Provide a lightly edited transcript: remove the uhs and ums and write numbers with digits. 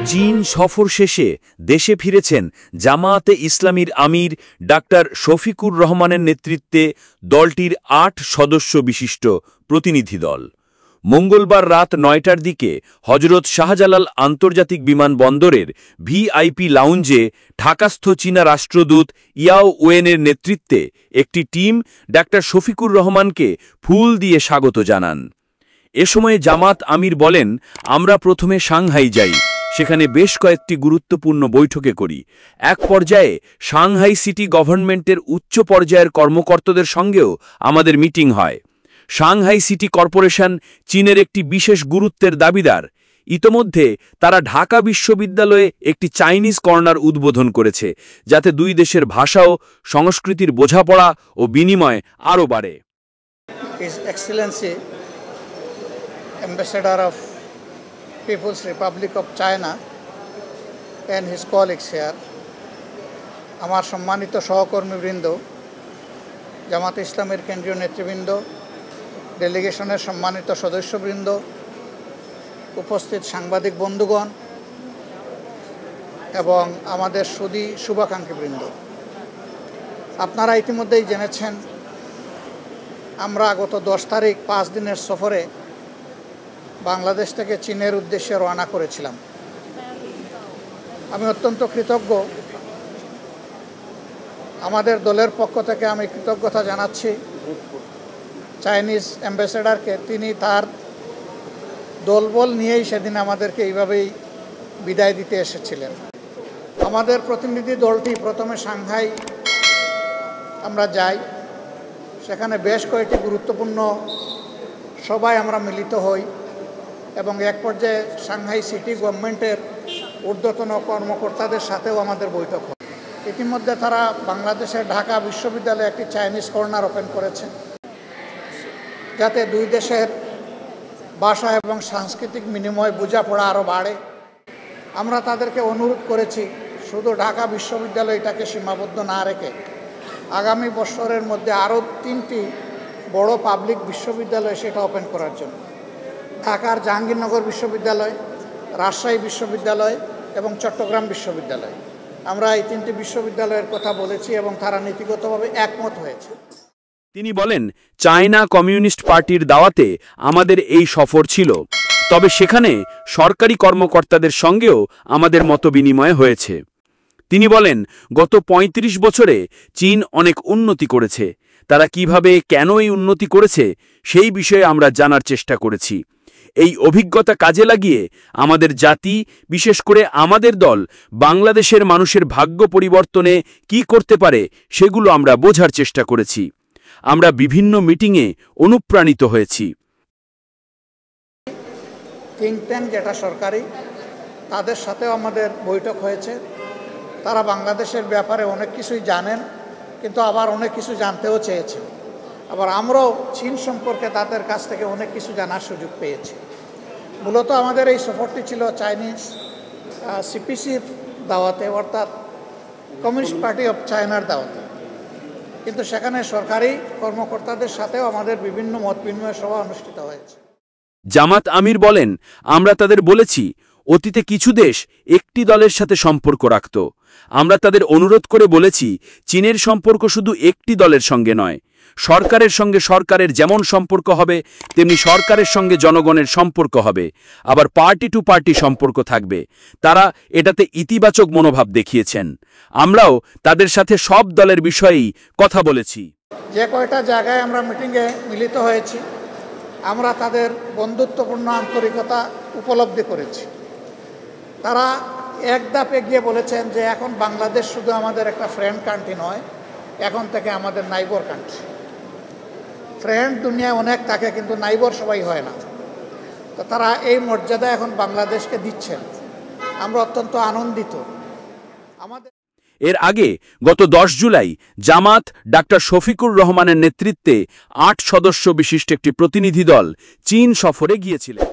চীন সফর শেষে দেশে ফিরেছেন জামায়াতে ইসলামীর আমির ডাক্তার শফিকুর রহমানের নেতৃত্বে দলটির ৮ সদস্য বিশিষ্ট প্রতিনিধি দল। মঙ্গলবার রাত ৯টার দিকে হজরত শাহজালাল আন্তর্জাতিক বিমানবন্দরের ভিআইপি লাউঞ্জে ঢাকাস্থ চীনা রাষ্ট্রদূত ইয়াও ওয়েনের নেতৃত্বে একটি টিম ডাক্তার শফিকুর রহমানকে ফুল দিয়ে স্বাগত জানান। এ সময়ে জামাত আমির বলেন, আমরা প্রথমে সাংহাই যাই, সেখানে বেশ কয়েকটি গুরুত্বপূর্ণ বৈঠকে করি। এক পর্যায়ে সাংহাই সিটি গভর্নমেন্টের উচ্চ পর্যায়ের কর্মকর্তাদের সঙ্গেও আমাদের মিটিং হয়। সাংহাই সিটি কর্পোরেশন চীনের একটি বিশেষ গুরুত্বের দাবিদার। ইতোমধ্যে তারা ঢাকা বিশ্ববিদ্যালয়ে একটি চাইনিজ কর্নার উদ্বোধন করেছে, যাতে দুই দেশের ভাষা ও সংস্কৃতির বোঝাপড়া ও বিনিময় আরও বাড়ে। His Excellency, Ambassador of People's Republic of China and his colleagues here, আমার সম্মানিত সহকর্মীবৃন্দ, জামাত ইসলামের কেন্দ্রীয় নেতৃবৃন্দ, ডেলিগেশনের সম্মানিত সদস্যবৃন্দ, উপস্থিত সাংবাদিক বন্ধুগণ এবং আমাদের সুধী শুভাকাঙ্ক্ষীবৃন্দ, আপনারা ইতিমধ্যেই জেনেছেন আমরা গত 10 তারিখ 5 দিনের সফরে বাংলাদেশ থেকে চীনের উদ্দেশ্যে রওনা করেছিলাম। আমি অত্যন্ত কৃতজ্ঞ, আমাদের দলের পক্ষ থেকে আমি কৃতজ্ঞতা জানাচ্ছি চাইনিজ অ্যাম্বাসেডারকে। তিনি তার দলবল নিয়েই সেদিন আমাদেরকে এইভাবেই বিদায় দিতে এসেছিলেন। আমাদের প্রতিনিধি দলটি প্রথমে সাংহাই আমরা যাই, সেখানে বেশ কয়েকটি গুরুত্বপূর্ণ সভায় আমরা মিলিত হই এবং এক পর্যায়ে সাংহাই সিটি গভর্নমেন্টের ঊর্ধ্বতন কর্মকর্তাদের সাথেও আমাদের বৈঠক হয়। ইতিমধ্যে তারা বাংলাদেশের ঢাকা বিশ্ববিদ্যালয়ে একটি চাইনিজ কর্নার ওপেন করেছে, যাতে দুই দেশের ভাষা এবং সাংস্কৃতিক বিনিময় বোঝাপড়া আরও বাড়ে। আমরা তাদেরকে অনুরোধ করেছি শুধু ঢাকা বিশ্ববিদ্যালয়টাকে সীমাবদ্ধ না রেখে আগামী বছরের মধ্যে আরও 3টি বড় পাবলিক বিশ্ববিদ্যালয় সেটা ওপেন করার জন্য। ঢাকার জাহাঙ্গীরনগর বিশ্ববিদ্যালয়, রাজশাহী বিশ্ববিদ্যালয় এবং চট্টগ্রাম বিশ্ববিদ্যালয়, আমরা এই 3টি বিশ্ববিদ্যালয়ের কথা বলেছি এবং তারা নীতিগতভাবে একমত হয়েছে। তিনি বলেন, চায়না কমিউনিস্ট পার্টির দাওয়াতে আমাদের এই সফর ছিল, তবে সেখানে সরকারি কর্মকর্তাদের সঙ্গেও আমাদের মতবিনিময় হয়েছে। তিনি বলেন, গত ৩৫ বছরে চীন অনেক উন্নতি করেছে। তারা কিভাবে, কেন এই উন্নতি করেছে সেই বিষয়ে আমরা জানার চেষ্টা করেছি। এই অভিজ্ঞতা কাজে লাগিয়ে আমাদের জাতি, বিশেষ করে আমাদের দল, বাংলাদেশের মানুষের ভাগ্য পরিবর্তনে কি করতে পারে সেগুলো আমরা বোঝার চেষ্টা করেছি। আমরা বিভিন্ন মিটিংয়ে অনুপ্রাণিত হয়েছি। থিঙ্ক ট্যাঙ্ক যেটা সরকারি, তাদের সাথেও আমাদের বৈঠক হয়েছে। তারা বাংলাদেশের ব্যাপারে অনেক কিছুই জানেন, কিন্তু আবার অনেক কিছু জানতেও চেয়েছে। আবার আমরাও চীন সম্পর্কে তাদের কাছ থেকে অনেক কিছু জানার সুযোগ পেয়েছি। মূলত আমাদের এই সফরটি ছিল চাইনিজ সিপিসির দাওয়াতে, অর্থাৎ কমিউনিস্ট পার্টি অফ চায়নার দাওয়াতে, কিন্তু সেখানে সরকারি কর্মকর্তাদের সাথেও আমাদের বিভিন্ন মত বিনিময় সভা অনুষ্ঠিত হয়েছে। জামাত আমির বলেন, আমরা তাদের বলেছি অতীতে কিছু দেশ একটি দলের সাথে সম্পর্ক রাখত। আমরা তাদের অনুরোধ করে বলেছি চীনের সম্পর্ক শুধু একটি দলের সঙ্গে নয়, সরকারের সঙ্গে সরকারের যেমন সম্পর্ক হবে তেমনি সরকারের সঙ্গে জনগণের সম্পর্ক হবে, আবার পার্টি টু পার্টি সম্পর্ক থাকবে। তারা এটাতে ইতিবাচক মনোভাব দেখিয়েছেন। আমরাও তাদের সাথে সব দলের বিষয়েই কথা বলেছি। যে কয়টা জায়গায় আমরা মিটিংয়ে মিলিত হয়েছি, আমরা তাদের বন্ধুত্বপূর্ণ আন্তরিকতা উপলব্ধি করেছি। তারা এক ধাপ এগিয়ে বলেছেন যে এখন বাংলাদেশ শুধু আমাদের একটা ফ্রেন্ড কান্ট্রি নয়, এখন থেকে আমাদের নাইবর কান্ট্রি। ফ্রেন্ড দুনিয়ায় অনেক থাকে, কিন্তু নাইবর সবাই হয় না। তো তারা এই মর্যাদা এখন বাংলাদেশকে দিচ্ছেন, আমরা অত্যন্ত আনন্দিত। এর আগে গত 10 জুলাই জামাত ডাক্তার শফিকুর রহমানের নেতৃত্বে 8 সদস্য বিশিষ্ট একটি প্রতিনিধি দল চীন সফরে গিয়েছিলেন।